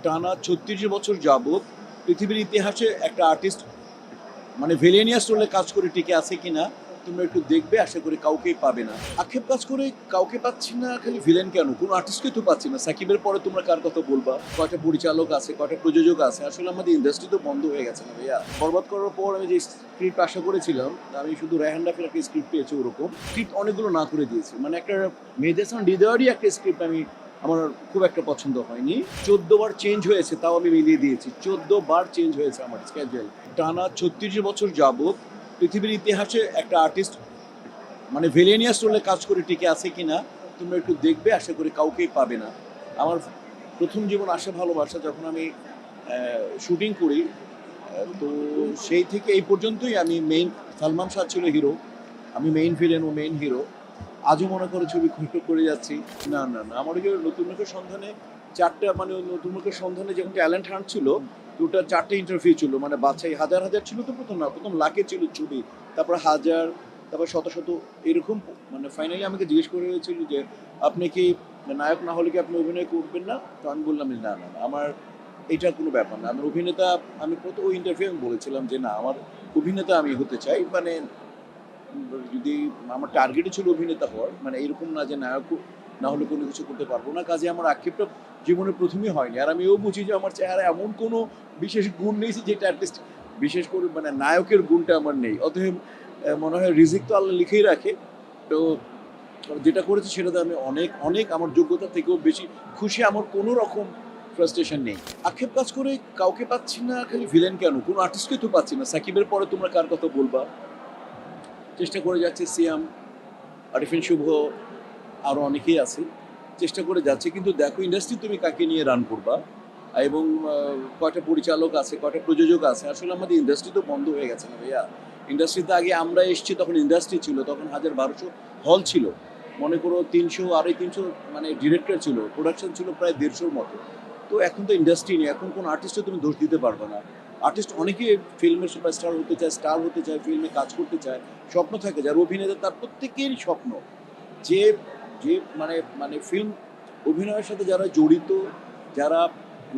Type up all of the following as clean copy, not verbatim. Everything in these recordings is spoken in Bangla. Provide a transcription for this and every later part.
টানা ৩৬ বছর যাবৎ পৃথিবীর ইতিহাসে একটা আর্টিস্ট মানে ভিলেনিয়াস রোলে কাজ করে টিকে আছে কিনা তোমরা একটু দেখবে, আশা করি কাউকেই পাবে না। আক্ষেপ কাজ করে কাউকে পাচ্ছি না, খালি ভিলেন কেন, কোনো আর্টিস্টকে তো পাচ্ছি না। সাকিবের পরে তোমরা কার কথা বলবা? কয়টা পরিচালক আছে, কয়টা প্রযোজক আছে, আসলে আমাদের ইন্ডাস্ট্রি তো বন্ধ হয়ে গেছে না ভাইয়া। বরবাদ করার পর আমি যে স্ক্রিপ্ট আশা করেছিলাম, আমি শুধু রায়হান রাফির একটা স্ক্রিপ্ট পেয়েছি, ওরকম স্ক্রিপ্ট অনেকগুলো না করে দিয়েছি। মানে একটা মেহেদী হাসান হৃদয়েরই একটা স্ক্রিপ্ট আমি আমার খুব একটা পছন্দ হয়নি। 14 বার চেঞ্জ হয়েছে, তাও আমি মিলিয়ে দিয়েছি। 14 বার চেঞ্জ হয়েছে আমার স্কেজুয়াল। টানা ৩৬ বছর যাবৎ পৃথিবীর ইতিহাসে একটা আর্টিস্ট মানে ভিলেনিয়াস রোলে কাজ করে টিকে আছে কিনা তোমরা একটু দেখবে, আশা করি কাউকেই পাবে না। আমার প্রথম জীবন আশা ভালোবাসা, যখন আমি শুটিং করি, তো সেই থেকে এই পর্যন্তই আমি মেইন। সালমান শাহ ছিল হিরো, আমি মেইন ভিলেন ও মেইন হিরো। আজও মনে করে ছবি করে যাচ্ছি। না না না, আমার ওই যে নতুন মুখের সন্ধানে চারটা, মানে ওই নতুন মুখের সন্ধানে যখন ট্যালেন্ট হান্ট ছিল, তো ওটা 4টে ইন্টারভিউ ছিল, মানে বাছাই হাজার হাজার ছিল, তো প্রথম না, প্রথম লাখে ছিল ছবি, তারপর হাজার, তারপর শত শত, এরকম। মানে ফাইনালি আমাকে জিজ্ঞেস করে হয়েছিল যে আপনি কি নায়ক না হলে কি আপনি অভিনয় করবেন না? তো আমি বললাম যে না না না, আমার এটা কোনো ব্যাপার না, আমার অভিনেতা। আমি প্রথম ওই ইন্টারভিউ আমি বলেছিলাম যে না, আমার অভিনেতা আমি হতে চাই। মানে যদি আমার টার্গেটই ছিল অভিনেতা হওয়ার, মানে এরকম না যে নায়ক না হলে কোনো কিছু করতে পারবো না। কাজে আমার আক্ষেপটা জীবনে প্রথমেই হয়নি। আর আমি এও বুঝি যে আমার চেহারা এমন কোনো বিশেষ গুণ নেই যেটা অ্যাটলিস্ট বিশেষ করে মানে নায়কের গুণটা আমার নেই। অতএব মনে হয় রিজিক তো আল্লাহ লিখেই রাখে। তো যেটা করেছি সেটাতে আমি অনেক অনেক আমার যোগ্যতা থেকেও বেশি খুশি। আমার কোনো রকম ফ্রাস্ট্রেশন নেই। আক্ষেপ কাজ করে কাউকে পাচ্ছি না, খালি ভিলেন কেন, কোনো আর্টিস্টকে তো পাচ্ছি না। সাকিবের পরে তোমরা কার কথা বলবা? চেষ্টা করে যাচ্ছে সিয়াম, আরিফিন শুভ, আরও অনেকেই আছে, চেষ্টা করে যাচ্ছে। কিন্তু দেখো ইন্ডাস্ট্রি তুমি কাকে নিয়ে রান করবা, এবং কয়টা পরিচালক আছে, কয়টা প্রযোজক আছে, আসলে আমাদের ইন্ডাস্ট্রি তো বন্ধ হয়ে গেছে না ভাইয়া। ইন্ডাস্ট্রিতে আগে আমরা এসেছি, তখন ইন্ডাস্ট্রি ছিল, তখন 1000-1200 হল ছিল, মনে করো 300 350 মানে ডিরেক্টর ছিল, প্রোডাকশন ছিল প্রায় 150-র মতো। তো এখন তো ইন্ডাস্ট্রি নেই, এখন কোন আর্টিস্টে তুমি দোষ দিতে পারবে না। আর্টিস্ট অনেকে ফিল্মের সুপারস্টার হতে চায়, স্টার হতে চায়, ফিল্মে কাজ করতে চায়, স্বপ্ন থাকে, যার অভিনেতা তার প্রত্যেকেরই স্বপ্ন যে যে মানে মানে ফিল্ম অভিনয়ের সাথে যারা জড়িত, যারা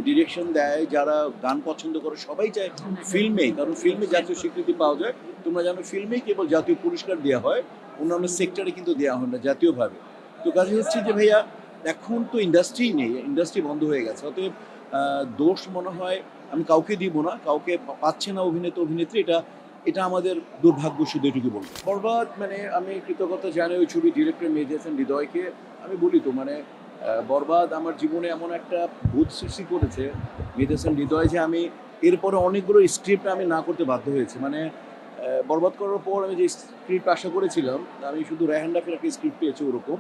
ডিরেকশন দেয়, যারা গান পছন্দ করে, সবাই চায় ফিল্মে, কারণ ফিল্মে জাতীয় স্বীকৃতি পাওয়া যায়। তোমরা জানো ফিল্মেই কেবল জাতীয় পুরস্কার দেওয়া হয়, অন্যান্য সেক্টরে কিন্তু দেওয়া হয় না জাতীয়ভাবে। তো কাজে হচ্ছে যে ভাইয়া, এখন তো ইন্ডাস্ট্রি নেই, ইন্ডাস্ট্রি বন্ধ হয়ে গেছে। অতএব দোষ মনে হয় আমি কাউকে দিব না, কাউকে পাচ্ছে না অভিনেতা অভিনেত্রী, এটা এটা আমাদের দুর্ভাগ্য, শুধু এটুকু বলবো। বরবাদ মানে আমি কৃতজ্ঞতা জানাই ওই ছবি ডিরেক্টর মেহেদী হাসান হৃদয়কে। আমি বলি তো মানে বরবাদ আমার জীবনে এমন একটা ভূত সৃষ্টি করেছে মেহেদী হাসান হৃদয়, যে আমি এরপরে অনেকগুলো স্ক্রিপ্ট আমি না করতে বাধ্য হয়েছি। মানে বরবাদ করার পর আমি যে স্ক্রিপ্ট আশা করেছিলাম, আমি শুধু রায়হান রাফির একটা স্ক্রিপ্ট পেয়েছি ওরকম।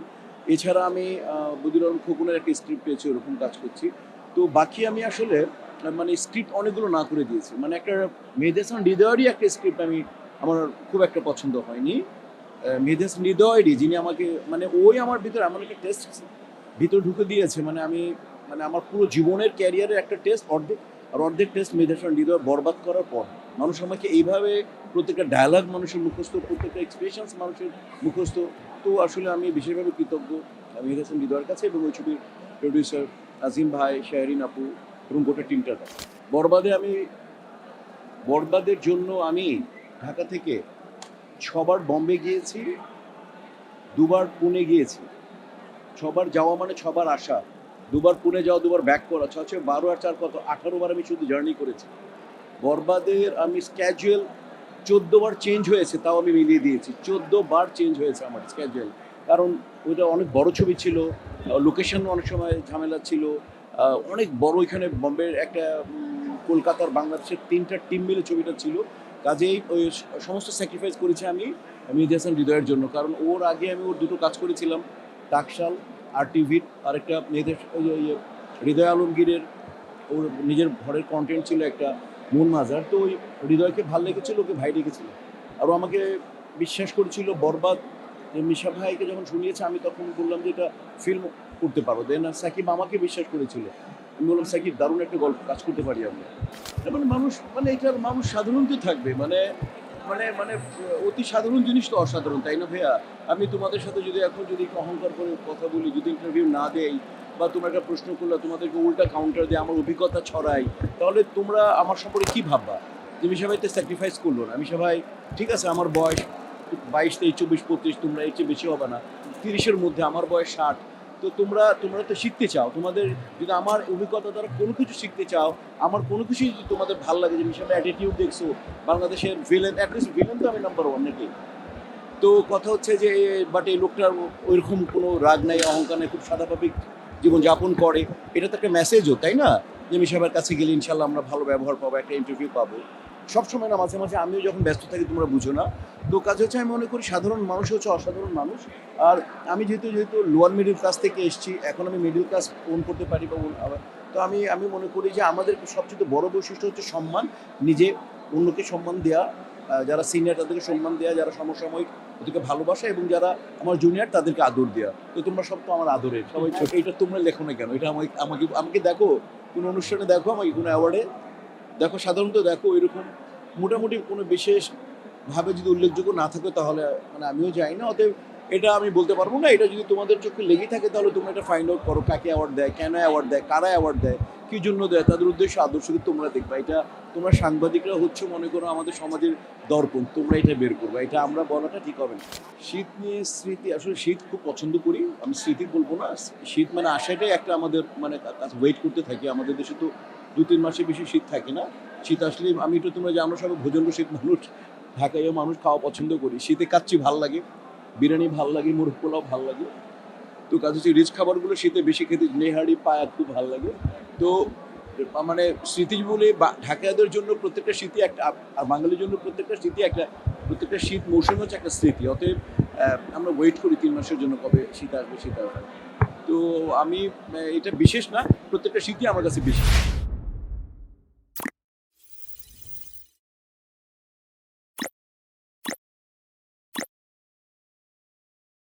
এছাড়া আমি বদিউল আলম খোকনের একটা স্ক্রিপ্ট পেয়েছি, ওরকম কাজ করছি। তো বাকি আমি আসলে মানে স্ক্রিপ্ট অনেকগুলো না করে দিয়েছি। মানে একটা মেহেদী হাসান হৃদয়েরই একটা স্ক্রিপ্ট আমি আমার খুব একটা পছন্দ হয়নি। মেহেদী হাসান হৃদয়েরই, যিনি আমাকে মানে ওই আমার ভিতরে এমন একটা টেস্ট ভিতর ঢুকে দিয়েছে, মানে আমি মানে আমার পুরো জীবনের ক্যারিয়ারের একটা টেস্ট অর্ধেক, আর অর্ধেক টেস্ট মেহেদী হাসান হৃদয় বরবাদ করার পর মানুষ আমাকে এইভাবে প্রত্যেকটা ডায়ালগ মানুষের মুখস্থ, প্রত্যেকটা এক্সপ্রেশনস মানুষের মুখস্থ। তো আসলে আমি বিশেষভাবে কৃতজ্ঞ মেহেদী হাসান হৃদয়ের কাছে, এবং ওই ছবির প্রডিউসার আজিম ভাই, শাহরিন আপু এবং গোটা টিমটার কাছে। বরবাদে আমি বরবাদের জন্য আমি ঢাকা থেকে 6বার বম্বে গিয়েছি, 2বার পুনে গিয়েছি। 6বার যাওয়া মানে 6বার আসা, 2বার পুনে যাওয়া, 2বার ব্যাক করা, 6-12 আর 4 কত, 18বার আমি শুধু জার্নি করেছি। বরবাদের আমি স্ক্যাজুয়াল 14বার চেঞ্জ হয়েছে, তাও আমি মিলিয়ে দিয়েছি। 14বার চেঞ্জ হয়েছে আমার স্ক্যাজুয়াল, কারণ ওইটা অনেক বড় ছবি ছিল, লোকেশন অনেক সময় ঝামেলা ছিল, অনেক বড়। এখানে বম্বের একটা কলকাতার বাংলাদেশের 3টা টিম মিলে ছবিটা ছিল। কাজেই ওই সমস্ত স্যাক্রিফাইস করেছি আমি মেহেদী হাসান হৃদয়ের জন্য, কারণ ওর আগে আমি ওর দুটো কাজ করেছিলাম, টাকশাল আর টিভির, আরেকটা মেয়েদের হৃদয় আলমগীরের ওর নিজের ঘরের কন্টেন্ট ছিল একটা, মন মাজার। তো ওই হৃদয়কে ভালো লেগেছিল, ওকে ভাই রেখেছিল। আর ও আমাকে বিশ্বাস করেছিল। বরবাদ মিশা ভাইকে যখন শুনিয়েছে, আমি তখন বললাম যে এটা ফিল্ম করতে পারো। দেন সাকিব আমাকে বিশ্বাস করেছিল, আমি বললাম সাকিব দারুণ একটা গল্প কাজ করতে পারি আমরা। মানে মানুষ, মানে এটার মানুষ সাধারণত থাকবে, মানে মানে মানে অতি সাধারণ জিনিস তো অসাধারণ, তাই না ভাইয়া? আমি তোমাদের সাথে যদি এখন যদি একটু অহংকার করে কথা বলি, যদি ইন্টারভিউ না দেই, বা তোমরা একটা প্রশ্ন করলে তোমাদেরকে উল্টা কাউন্টার দিয়ে আমার অভিজ্ঞতা ছড়াই, তাহলে তোমরা আমার সম্পর্কে কী ভাববা? যে মিশা ভাই তো স্যাক্রিফাইস করলো না, মিশা ভাই ঠিক আছে আমার বয়স 22, 23, 24, 25, তোমরা এর চেয়ে বেশি হবে না, 30-এর মধ্যে, আমার বয়স 60। তো তোমরা তো শিখতে চাও, তোমাদের যদি আমার অভিজ্ঞতা দ্বারা কোনো কিছু শিখতে চাও, আমার কোনো কিছুই যদি তোমাদের ভালো লাগে, যে মিশা ভাই অ্যাটিটিউড দেখছো, বাংলাদেশের ভিলেন, অ্যাটলিস্ট ভিলেন তো আমি নাম্বার 1 নাকি। তো কথা হচ্ছে যে বাট এই লোকটার ওইরকম কোনো রাগ নাই, অহংকার নেই, খুব স্বাভাবিক জীবনযাপন করে, এটা তো একটা মেসেজও, তাই না? যে মিশাবার কাছে গেলে ইনশাল্লাহ আমরা ভালো ব্যবহার পাবো, একটা ইন্টারভিউ পাবো। সবসময় না, মাঝে মাঝে আমিও যখন ব্যস্ত থাকি তোমরা বুঝো না। তো কাজ হচ্ছে আমি মনে করি সাধারণ মানুষ হচ্ছে অসাধারণ মানুষ। আর আমি যেহেতু লোয়ার মিডল ক্লাস থেকে এসেছি, এখন আমি মিডল ক্লাস ওন করতে পারি বা তো আমি মনে করি যে আমাদের সবচেয়ে বড় বৈশিষ্ট্য হচ্ছে সম্মান, নিজে অন্যকে সম্মান দেওয়া, যারা সিনিয়র তাদেরকে সম্মান দেওয়া, যারা সমসাময়িক ওদেরকে ভালোবাসা, এবং যারা আমার জুনিয়র তাদেরকে আদর দেওয়া। তো তোমরা সব তো আমার আদরের, সবাই ছোট। এটা তোমরা লেখো না কেন? এটা আমাকে আমাকে আমাকে দেখো, কোনো অনুষ্ঠানে দেখো, আমাকে কোনো অ্যাওয়ার্ডে দেখো, সাধারণত দেখো, এরকম মোটামুটি কোনো বিশেষভাবে যদি উল্লেখযোগ্য না থাকে তাহলে মানে আমিও যাই না। অতএব এটা আমি বলতে পারবো না। এটা যদি তোমাদের চোখে লেগে থাকে তাহলে তোমরা এটা ফাইন্ড আউট করো, কাকে অ্যাওয়ার্ড দেয়, কেন অ্যাওয়ার্ড দেয়, কারা অ্যাওয়ার্ড দেয়, কী জন্য দেয়, তাদের উদ্দেশ্য আদর্শকে তোমরা দেখবা। এটা তোমরা সাংবাদিকরা হচ্ছে মনে করো আমাদের সমাজের দর্পণ, তোমরা এটা বের করবে, এটা আমরা বলাটা ঠিক হবে না। শীত নিয়ে স্মৃতি, আসলে শীত খুব পছন্দ করি আমি, স্মৃতি বলবো না, শীত মানে আসাটাই একটা আমাদের মানে ওয়েট করতে থাকি। আমাদের দেশে তো 2-3 মাসের বেশি শীত থাকে না। শীত আসলে আমি তো তোমরা যে আমরা সবাই ভোজন শীত মানুষ, ঢাকায়ও মানুষ খাওয়া পছন্দ করি। শীতে কাচ্চি ভাল লাগে, বিরিয়ানি ভাল লাগে, মুরগ পোলাও ভাল লাগে। তো কাজ হচ্ছে রিচ খাবারগুলো শীতে বেশি খেতে, নেহারি পায়া খুব ভাল লাগে। তো মানে স্মৃতি বলে ঢাকাইয়াদের জন্য প্রত্যেকটা স্মৃতি একটা, আর বাঙালির জন্য প্রত্যেকটা স্মৃতি একটা, প্রত্যেকটা শীত মৌসুম হচ্ছে একটা স্মৃতি। অতএব আমরা ওয়েট করি 3 মাসের জন্য, কবে শীত আসবে শীত আসবে। তো আমি এটা বিশেষ না, প্রত্যেকটা শীতই আমার কাছে বিশেষ।